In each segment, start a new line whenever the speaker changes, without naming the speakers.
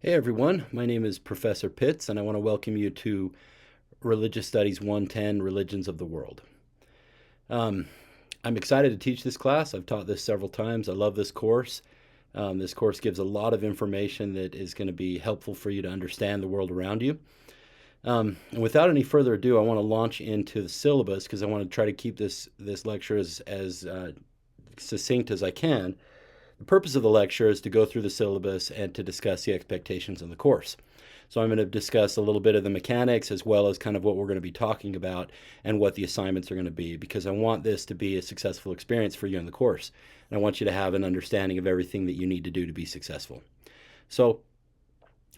Hey everyone, my name is Professor Pitts, and I want to welcome you to Religious Studies 110, Religions of the World. Um, I'm excited to teach this class. I've taught this several times. I love this course. This course gives a lot of information that is going to be helpful for you to understand the world around you. And without any further ado, I want to launch into the syllabus because I want to try to keep this lecture as succinct as I can. The purpose of the lecture is to go through the syllabus and to discuss the expectations in the course. So I'm going to discuss a little bit of the mechanics as well as kind of what we're going to be talking about and what the assignments are going to be, because I want this to be a successful experience for you in the course. And I want you to have an understanding of everything that you need to do to be successful. So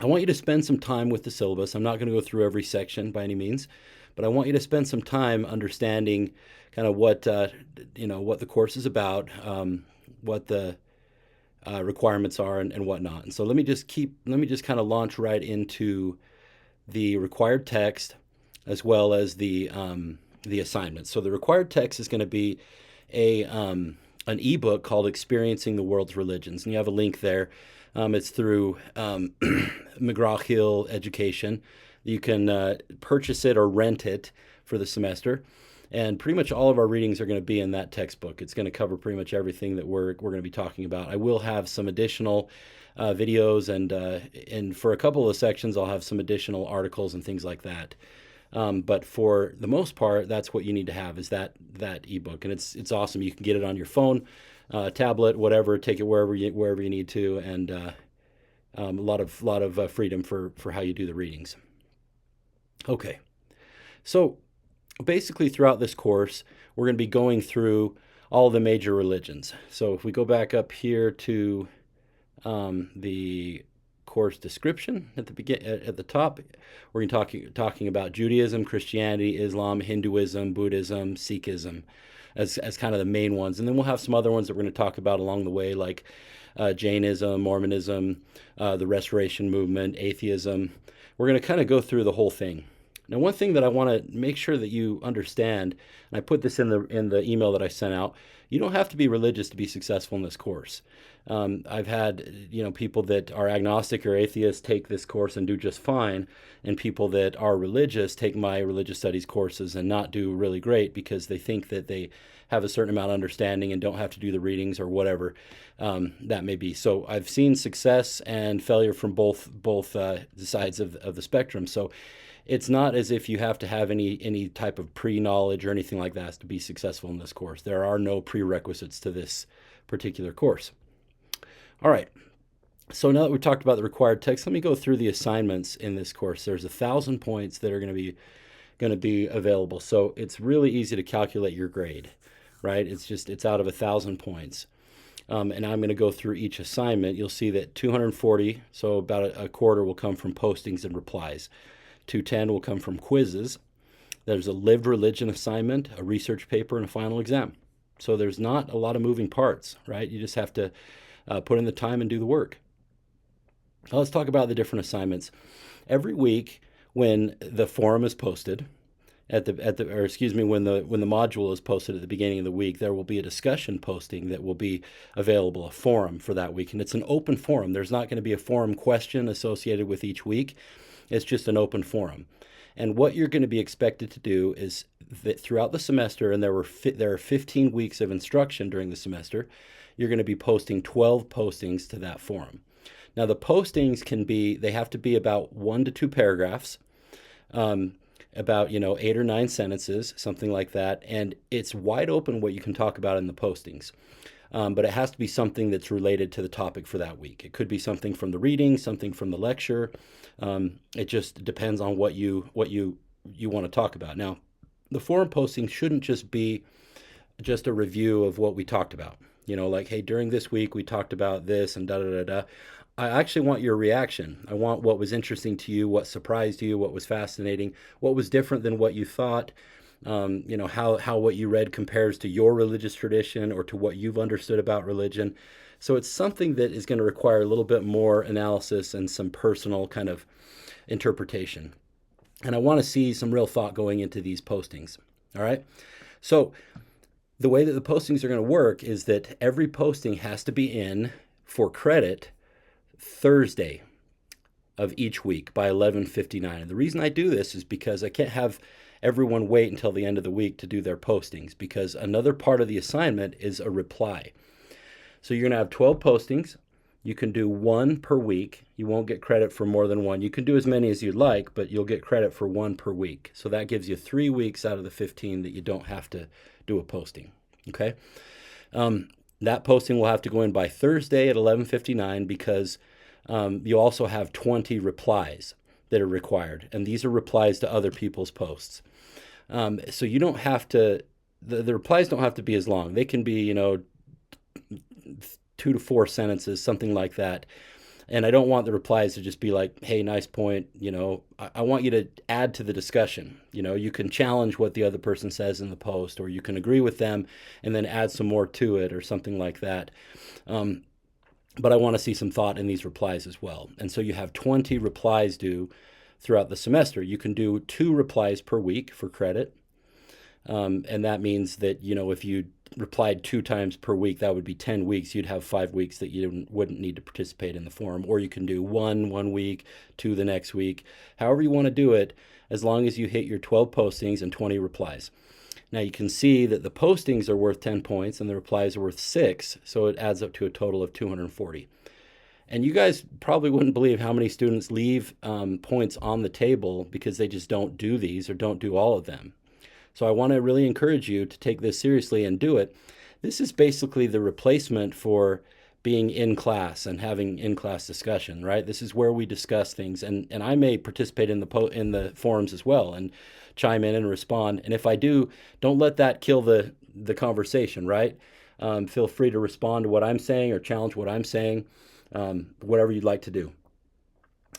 I want you to spend some time with the syllabus. I'm not going to go through every section by any means, but I want you to spend some time understanding kind of what what the course is about, what the requirements are and whatnot. And so let me just kind of launch right into the required text as well as the assignments. So the required text is going to be an ebook called Experiencing the World's Religions, and you have a link there. It's through McGraw-Hill Education. You can purchase it or rent it for the semester. And pretty much all of our readings are going to be in that textbook. It's going to cover pretty much everything that we're going to be talking about. I will have some additional videos, and for a couple of sections, I'll have some additional articles and things like that. But for the most part, that's what you need to have is that ebook, and it's awesome. You can get it on your phone, tablet, whatever. Take it wherever you need to, and a lot of freedom for how you do the readings. Okay, so basically throughout this course, we're going to be going through all the major religions. So if we go back up here to the course description at the top, we're going to be talking about Judaism, Christianity, Islam, Hinduism, Buddhism, Sikhism as kind of the main ones. And then we'll have some other ones that we're going to talk about along the way, like Jainism, Mormonism, the Restoration Movement, atheism. We're going to kind of go through the whole thing. Now, one thing that I want to make sure that you understand, and I put this in the email that I sent out, you don't have to be religious to be successful in this course. I've had people that are agnostic or atheists take this course and do just fine, and people that are religious take my religious studies courses and not do really great because they think that they have a certain amount of understanding and don't have to do the readings or whatever that may be. So I've seen success and failure from both sides of the spectrum. So it's not as if you have to have any type of pre-knowledge or anything like that to be successful in this course. There are no prerequisites to this particular course. All right. So now that we've talked about the required text, let me go through the assignments in this course. There's 1,000 points that are going to be available. So it's really easy to calculate your grade, right? It's out of 1,000 points. And I'm going to go through each assignment. You'll see that 240, so about a quarter, will come from postings and replies. 210 will come from quizzes. There's a lived religion assignment, a research paper, and a final exam. So there's not a lot of moving parts, right? You just have to put in the time and do the work. Now let's talk about the different assignments. Every week when the forum is posted, when the module is posted at the beginning of the week, there will be a discussion posting that will be available, a forum for that week. And it's an open forum. There's not going to be a forum question associated with each week. It's just an open forum. And what you're going to be expected to do is that throughout the semester, and there are 15 weeks of instruction during the semester, you're going to be posting 12 postings to that forum. Now the postings they have to be about 1 to 2 paragraphs, about 8 or 9 sentences, something like that. And it's wide open what you can talk about in the postings. But it has to be something that's related to the topic for that week. It could be something from the reading, something from the lecture. It just depends on what you want to talk about. Now, the forum posting shouldn't just be just a review of what we talked about. Like, hey, during this week we talked about this and da-da-da-da. I actually want your reaction. I want what was interesting to you, what surprised you, what was fascinating, what was different than what you thought. How what you read compares to your religious tradition or to what you've understood about religion. So it's something that is going to require a little bit more analysis and some personal kind of interpretation. And I want to see some real thought going into these postings. All right. So the way that the postings are going to work is that every posting has to be in for credit Thursday. of each week by 11:59. And the reason I do this is because I can't have everyone wait until the end of the week to do their postings, because another part of the assignment is a reply. So you're going to have 12 postings. You can do one per week. You won't get credit for more than one. You can do as many as you'd like, but you'll get credit for one per week. So that gives you 3 weeks out of the 15 that you don't have to do a posting. Okay? That posting will have to go in by Thursday at 11:59, because you also have 20 replies that are required. And these are replies to other people's posts. So you don't have to, the replies don't have to be as long. They can be, 2 to 4 sentences, something like that. And I don't want the replies to just be like, hey, nice point. I want you to add to the discussion. You can challenge what the other person says in the post, or you can agree with them and then add some more to it or something like that. But I want to see some thought in these replies as well. And so you have 20 replies due throughout the semester. You can do 2 replies per week for credit. And that means that, if you replied 2 times per week, that would be 10 weeks. You'd have 5 weeks that you wouldn't need to participate in the forum. Or you can do 1 week, 2 the next week, however you want to do it, as long as you hit your 12 postings and 20 replies. Now you can see that the postings are worth 10 points and the replies are worth 6, so it adds up to a total of 240. And you guys probably wouldn't believe how many students leave points on the table because they just don't do these or don't do all of them. So I want to really encourage you to take this seriously and do it. This is basically the replacement for being in class and having in-class discussion, right? This is where we discuss things, and I may participate in the forums as well and chime in and respond. And if I do, don't let that kill the conversation, right? Feel free to respond to what I'm saying or challenge what I'm saying, whatever you'd like to do.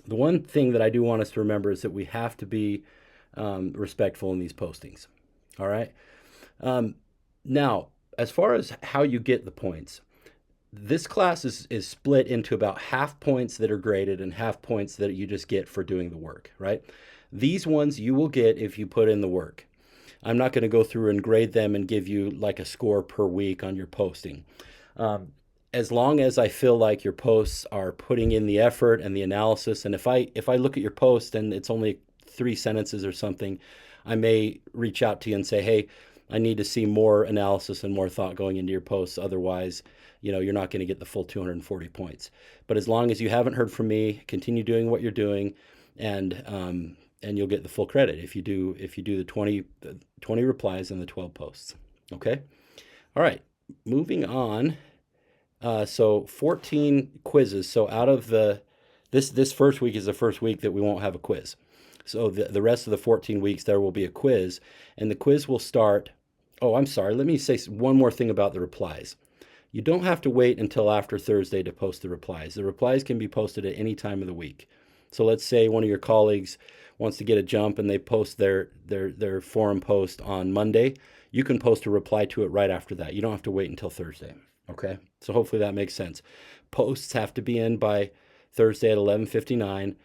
The one thing that I do want us to remember is that we have to be respectful in these postings. All right. Now, as far as how you get the points, this class is split into about half points that are graded and half points that you just get for doing the work, right? These ones you will get if you put in the work. I'm not going to go through and grade them and give you like a score per week on your posting. As long as I feel like your posts are putting in the effort and the analysis, and if I look at your post and it's only 3 sentences or something, I may reach out to you and say, hey, I need to see more analysis and more thought going into your posts. Otherwise, you're not going to get the full 240 points. But as long as you haven't heard from me, continue doing what you're doing, and you'll get the full credit if you do the 20 replies and the 12 posts. Okay. All right. Moving on. So 14 quizzes. So out of this first week is the first week that we won't have a quiz. So the rest of the 14 weeks, there will be a quiz, and the quiz will start. Oh, I'm sorry. Let me say one more thing about the replies. You don't have to wait until after Thursday to post the replies. The replies can be posted at any time of the week. So let's say one of your colleagues wants to get a jump and they post their forum post on Monday. You can post a reply to it right after that. You don't have to wait until Thursday. Okay? So hopefully that makes sense. Posts have to be in by Thursday at 11:59.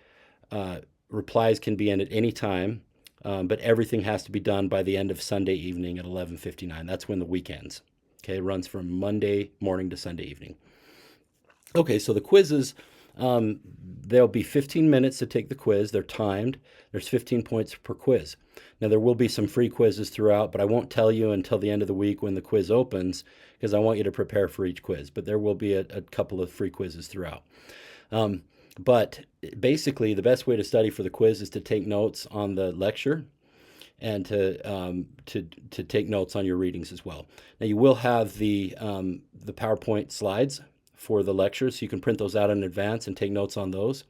Replies can be in at any time, but everything has to be done by the end of Sunday evening at 11:59. That's when the week ends. Okay, it runs from Monday morning to Sunday evening. Okay, so the quizzes, there'll be 15 minutes to take the quiz. They're timed. There's 15 points per quiz. Now, there will be some free quizzes throughout, but I won't tell you until the end of the week when the quiz opens, because I want you to prepare for each quiz. But there will be a couple of free quizzes throughout. But basically, the best way to study for the quiz is to take notes on the lecture and to take notes on your readings as well. Now, you will have the PowerPoint slides for the lectures, so you can print those out in advance and take notes on those.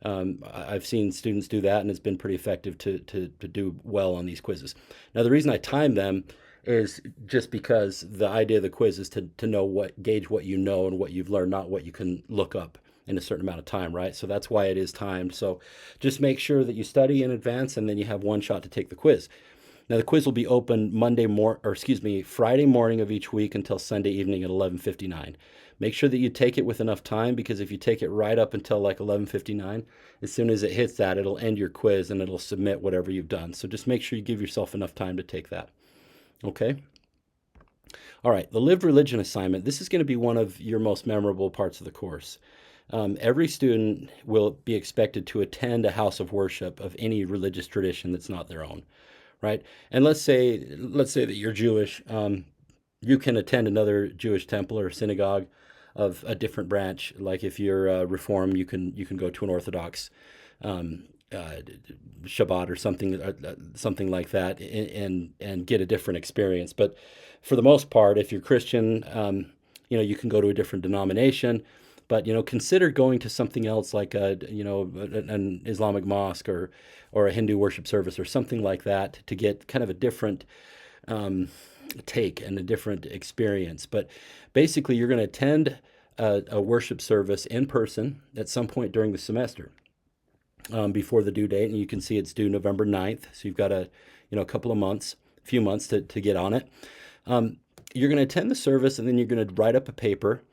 I've seen students do that, and it's been pretty effective to do well on these quizzes. Now, the reason I time them is just because the idea of the quiz is to gauge what you know and what you've learned, not what you can look up in a certain amount of time, right? So that's why it is timed. So just make sure that you study in advance, and then you have one shot to take the quiz. Now, the quiz will be open Friday morning of each week until Sunday evening at 11:59. Make sure that you take it with enough time, because if you take it right up until like 11:59, as soon as it hits that, it'll end your quiz and it'll submit whatever you've done. So just make sure you give yourself enough time to take that. Okay? All right, the lived religion assignment. This is going to be one of your most memorable parts of the course. every student will be expected to attend a house of worship of any religious tradition that's not their own, right? And let's say that you're Jewish. You can attend another Jewish temple or synagogue of a different branch. Like if you're Reform, you can go to an Orthodox um, uh, Shabbat or something like that, and get a different experience. But for the most part, if you're Christian, you can go to a different denomination. But consider going to something else like an Islamic mosque or a Hindu worship service or something like that to get kind of a different um, take and a different experience. But basically, you're going to attend a worship service in person at some point during the semester before the due date, and you can see it's due November 9th. So you've got a couple of months, a few months to get on it. You're going to attend the service, and then you're going to write up a paper.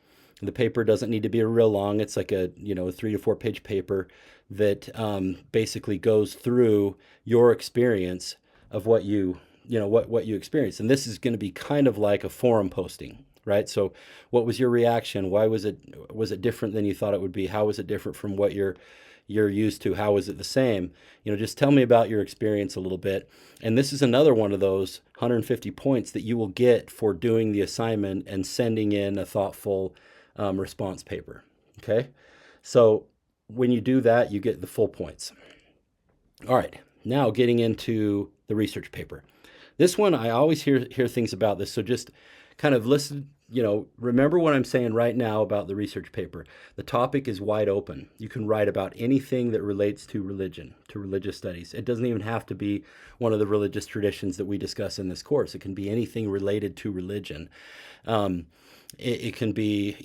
The paper doesn't need to be real long. It's like a 3 to 4 page paper that basically goes through your experience of what you experienced. And this is going to be kind of like a forum posting, right? So what was your reaction? Why was it different than you thought it would be? How was it different from what you're used to? How is it the same? Just tell me about your experience a little bit. And this is another one of those 150 points that you will get for doing the assignment and sending in a thoughtful response paper. Okay. So when you do that, you get the full points. All right. Now getting into the research paper. This one, I always hear things about this. So just kind of listen, remember what I'm saying right now about the research paper. The topic is wide open. You can write about anything that relates to religion, to religious studies. It doesn't even have to be one of the religious traditions that we discuss in this course. It can be anything related to religion. It can be,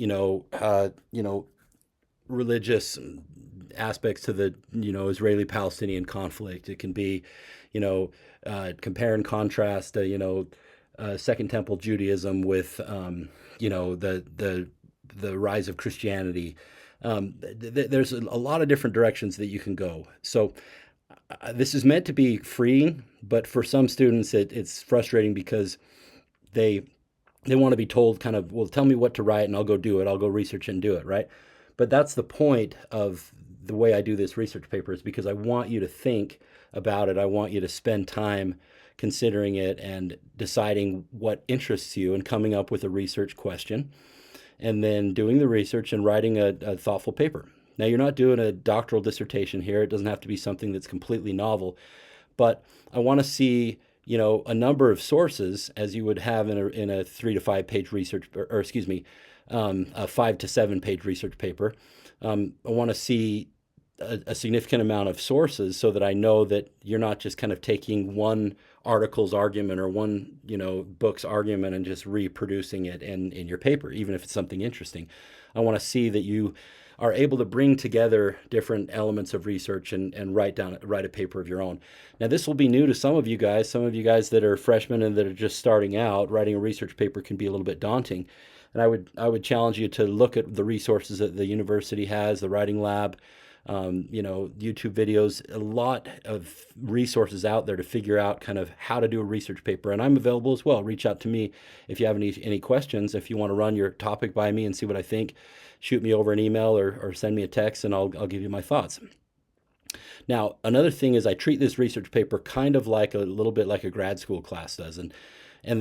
religious aspects to the, Israeli-Palestinian conflict. It can be, compare and contrast, Second Temple Judaism with, the rise of Christianity. There's a lot of different directions that you can go. So this is meant to be freeing, but for some students, it's frustrating because they want to be told kind of, well, tell me what to write and I'll go do it. I'll go research and do it, right? But that's the point of the way I do this research paper, is because I want you to think about it. I want you to spend time considering it and deciding what interests you and coming up with a research question, and then doing the research and writing a thoughtful paper. Now, you're not doing a doctoral dissertation here. It doesn't have to be something that's completely novel, but I want to see a number of sources, as you would have in a 3 to 5 page research, or excuse me, a 5 to 7 page research paper. I want to see a significant amount of sources so that I know that you're not just kind of taking one article's argument or one book's argument and just reproducing it in your paper, even if it's something interesting. I want to see that you are able to bring together different elements of research and write a paper of your own. Now, this will be new to some of you guys. Some of you guys that are freshmen and that are just starting out, writing a research paper can be a little bit daunting. And I would challenge you to look at the resources that the university has, the writing lab, YouTube videos, a lot of resources out there to figure out kind of how to do a research paper. And I'm available as well. Reach out to me if you have any questions. If you want to run your topic by me and see what I think, shoot me over an email or send me a text and I'll give you my thoughts. Now, another thing is I treat this research paper kind of like a little bit like a grad school class does. And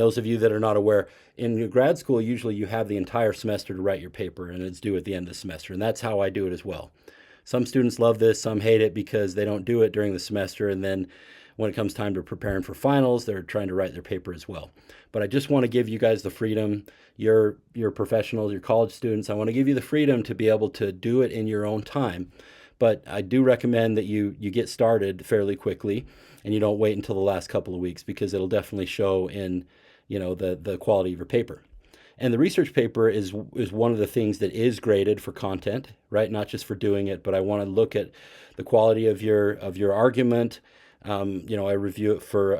those of you that are not aware, in your grad school, usually you have the entire semester to write your paper and it's due at the end of the semester. And that's how I do it as well. Some students love this, some hate it because they don't do it during the semester. And then when it comes time to preparing for finals, they're trying to write their paper as well. But I just want to give you guys the freedom, your professionals, your college students, I want to give you the freedom to be able to do it in your own time. But I do recommend that you get started fairly quickly and you don't wait until the last couple of weeks, because it'll definitely show in the quality of your paper. And the research paper is one of the things that is graded for content, right? Not just for doing it, but I want to look at the quality of your argument. I review it for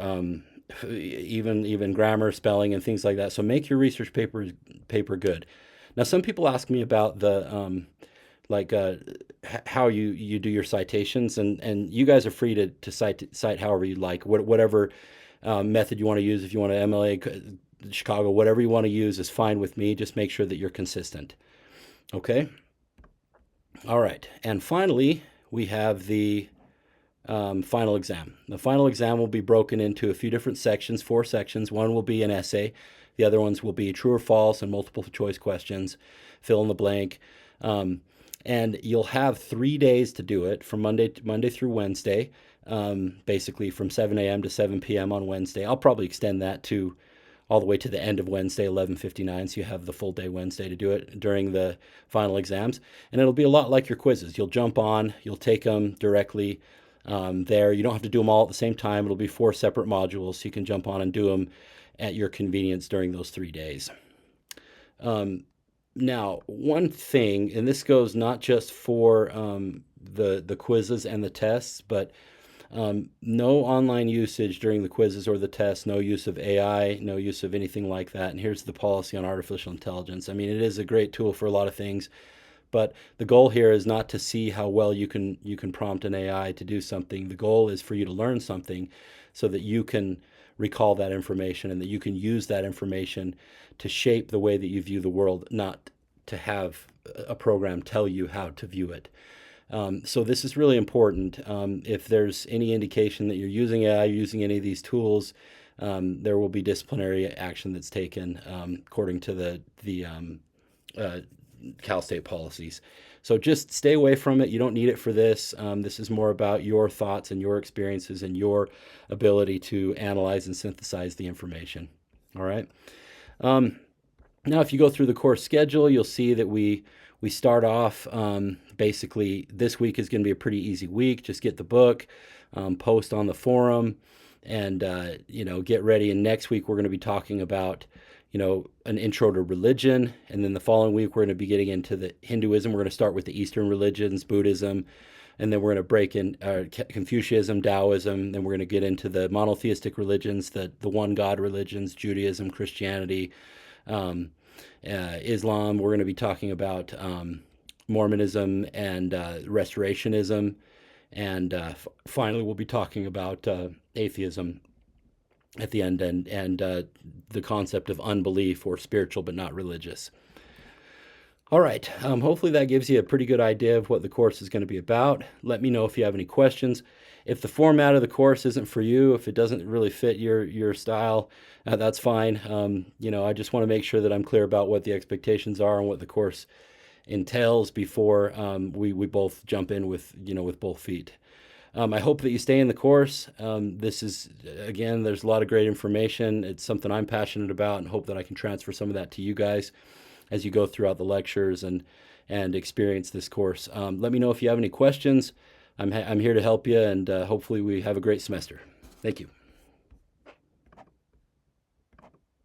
even grammar, spelling, and things like that. So make your research paper good. Now, some people ask me about the how you do your citations, and you guys are free to cite however you like, whatever method you want to use. If you want to MLA Chicago, whatever you want to use is fine with me. Just make sure that you're consistent. Okay. All right. And finally, we have the final exam. The final exam will be broken into a few different sections, 4 sections. One will be an essay. The other ones will be true or false and multiple choice questions, fill in the blank. And you'll have 3 days to do it from Monday through Wednesday, basically from 7 a.m. to 7 p.m. on Wednesday. I'll probably extend that to all the way to the end of Wednesday, 11:59. So you have the full day Wednesday to do it during the final exams. And it'll be a lot like your quizzes. You'll jump on, you'll take them directly there. You don't have to do them all at the same time. It'll be 4 separate modules, so you can jump on and do them at your convenience during those 3 days. Now, one thing, and this goes not just for the quizzes and the tests, but no online usage during the quizzes or the tests, no use of AI, no use of anything like that. And here's the policy on artificial intelligence. I mean, it is a great tool for a lot of things, but the goal here is not to see how well you can prompt an AI to do something. The goal is for you to learn something so that you can recall that information and that you can use that information to shape the way that you view the world, not to have a program tell you how to view it. So this is really important. If there's any indication that you're using AI, using any of these tools, there will be disciplinary action that's taken according to the Cal State policies. So just stay away from it. You don't need it for this. This is more about your thoughts and your experiences and your ability to analyze and synthesize the information. All right. Now, if you go through the course schedule, you'll see that we start off basically this week is going to be a pretty easy week. Just get the book, post on the forum, and get ready. And next week we're going to be talking about an intro to religion, and then the following week we're going to be getting into the Hinduism. We're going to start with the Eastern religions, Buddhism, and then we're going to break in Confucianism, Taoism. Then we're going to get into the monotheistic religions, the one God religions, Judaism, Christianity, Islam. We're going to be talking about Mormonism and Restorationism, and finally we'll be talking about atheism at the end, and the concept of unbelief, or spiritual but not religious. All right, hopefully that gives you a pretty good idea of what the course is going to be about. Let me know if you have any questions. If the format of the course isn't for you, if it doesn't really fit your style, that's fine. I just want to make sure that I'm clear about what the expectations are and what the course entails before we both jump in with both feet. I hope that you stay in the course. This is, again, there's a lot of great information. It's something I'm passionate about, and hope that I can transfer some of that to you guys as you go throughout the lectures and experience this course. Let me know if you have any questions. I'm here to help you, and hopefully we have a great semester. Thank you.